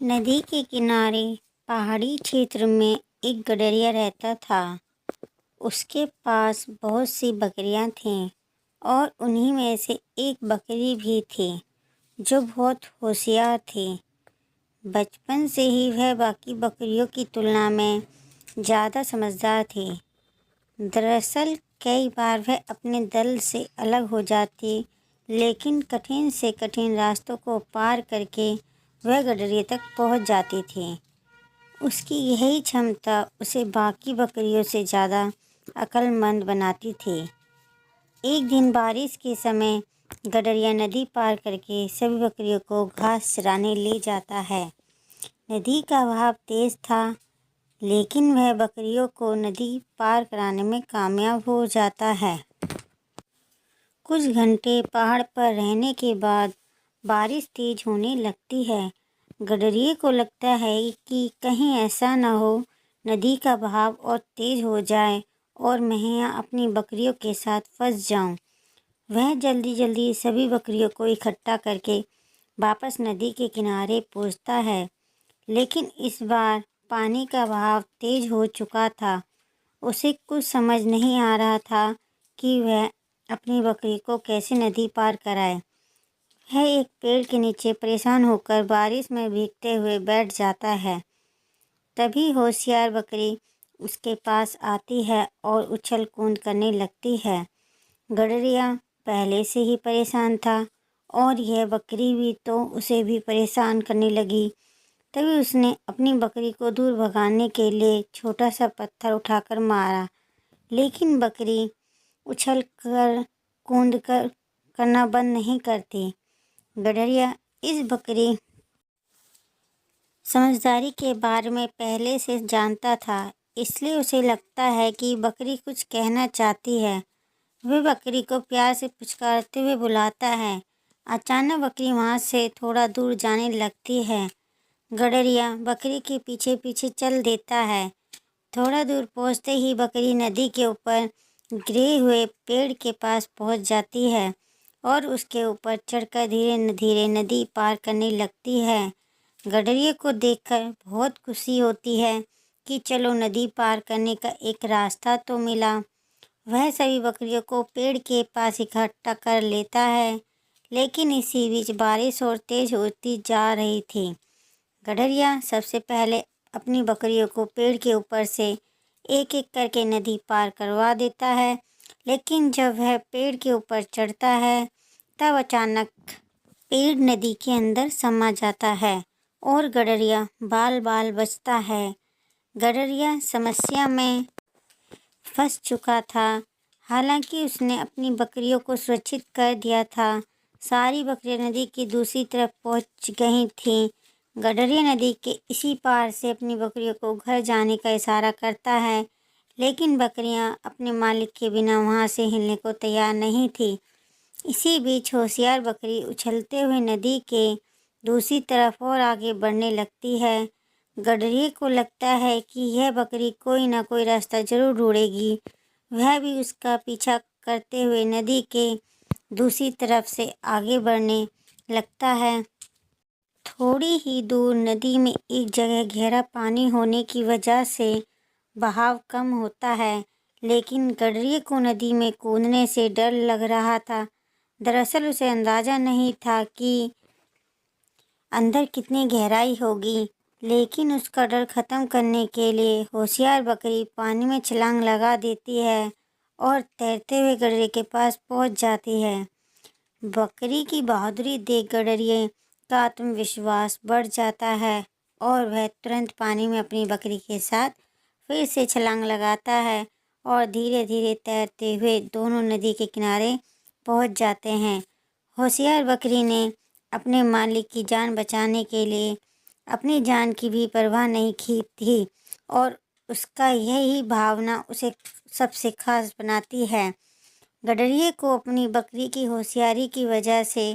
नदी के किनारे पहाड़ी क्षेत्र में एक गडरिया रहता था। उसके पास बहुत सी बकरियां थीं और उन्हीं में से एक बकरी भी थी जो बहुत होशियार थी। बचपन से ही वह बाकी बकरियों की तुलना में ज़्यादा समझदार थी। दरअसल कई बार वह अपने दल से अलग हो जाती, लेकिन कठिन से कठिन रास्तों को पार करके वह गडरिया तक पहुंच जाती थी। उसकी यही क्षमता उसे बाकी बकरियों से ज़्यादा अक्लमंद बनाती थी। एक दिन बारिश के समय गडरिया नदी पार करके सभी बकरियों को घास चराने ले जाता है। नदी का बहाव तेज़ था, लेकिन वह बकरियों को नदी पार कराने में कामयाब हो जाता है। कुछ घंटे पहाड़ पर रहने के बाद बारिश तेज होने लगती है। गडरिये को लगता है कि कहीं ऐसा न हो नदी का बहाव और तेज हो जाए और मैं यहाँ अपनी बकरियों के साथ फंस जाऊँ। वह जल्दी जल्दी सभी बकरियों को इकट्ठा करके वापस नदी के किनारे पहुँचता है, लेकिन इस बार पानी का बहाव तेज हो चुका था। उसे कुछ समझ नहीं आ रहा था कि वह अपनी बकरी को कैसे नदी पार कराए। वह एक पेड़ के नीचे परेशान होकर बारिश में भीगते हुए बैठ जाता है। तभी होशियार बकरी उसके पास आती है और उछल कूद करने लगती है। गडरिया पहले से ही परेशान था और यह बकरी भी तो उसे भी परेशान करने लगी। तभी उसने अपनी बकरी को दूर भगाने के लिए छोटा सा पत्थर उठाकर मारा, लेकिन बकरी उछल कर कूद कर करना बंद नहीं करती। गडरिया इस बकरी समझदारी के बारे में पहले से जानता था, इसलिए उसे लगता है कि बकरी कुछ कहना चाहती है। वह बकरी को प्यार से पुचकारते हुए बुलाता है। अचानक बकरी वहाँ से थोड़ा दूर जाने लगती है। गडरिया बकरी के पीछे पीछे चल देता है। थोड़ा दूर पहुँचते ही बकरी नदी के ऊपर गिरे हुए पेड़ के पास पहुँच जाती है और उसके ऊपर चढ़कर धीरे धीरे नदी पार करने लगती है। गडरिये को देखकर बहुत खुशी होती है कि चलो नदी पार करने का एक रास्ता तो मिला। वह सभी बकरियों को पेड़ के पास इकट्ठा कर लेता है, लेकिन इसी बीच बारिश और तेज होती जा रही थी। गडरिया सबसे पहले अपनी बकरियों को पेड़ के ऊपर से एक एक करके नदी पार करवा देता है, लेकिन जब वह पेड़ के ऊपर चढ़ता है तब अचानक पेड़ नदी के अंदर समा जाता है और गडरिया बाल बाल बचता है। गडरिया समस्या में फंस चुका था। हालांकि उसने अपनी बकरियों को सुरक्षित कर दिया था। सारी बकरियां नदी की दूसरी तरफ पहुंच गई थीं। गडरिया नदी के इसी पार से अपनी बकरियों को घर जाने का इशारा करता है, लेकिन बकरियां अपने मालिक के बिना वहां से हिलने को तैयार नहीं थी। इसी बीच होशियार बकरी उछलते हुए नदी के दूसरी तरफ और आगे बढ़ने लगती है। गडरिये को लगता है कि यह बकरी कोई ना कोई रास्ता जरूर ढूंढेगी। वह भी उसका पीछा करते हुए नदी के दूसरी तरफ से आगे बढ़ने लगता है। थोड़ी ही दूर नदी में एक जगह गहरा पानी होने की वजह से बहाव कम होता है, लेकिन गडरिये को नदी में कूदने से डर लग रहा था। दरअसल उसे अंदाज़ा नहीं था कि अंदर कितनी गहराई होगी, लेकिन उसका डर ख़त्म करने के लिए होशियार बकरी पानी में छलांग लगा देती है और तैरते हुए गडरिये के पास पहुंच जाती है। बकरी की बहादुरी देख गडरिये का आत्मविश्वास बढ़ जाता है और वह तुरंत पानी में अपनी बकरी के साथ फिर से छलांग लगाता है और धीरे धीरे तैरते हुए दोनों नदी के किनारे पहुंच जाते हैं। होशियार बकरी ने अपने मालिक की जान बचाने के लिए अपनी जान की भी परवाह नहीं की थी और उसका यही भावना उसे सबसे खास बनाती है। गडरिये को अपनी बकरी की होशियारी की वजह से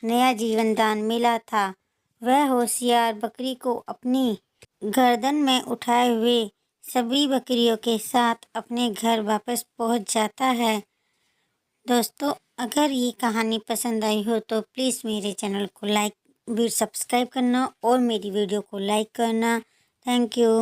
नया जीवन दान मिला था। वह होशियार बकरी को अपनी गर्दन में उठाए हुए सभी बकरियों के साथ अपने घर वापस पहुंच जाता है। दोस्तों, अगर ये कहानी पसंद आई हो तो प्लीज़ मेरे चैनल को लाइक सब्सक्राइब करना और मेरी वीडियो को लाइक करना। Thank you.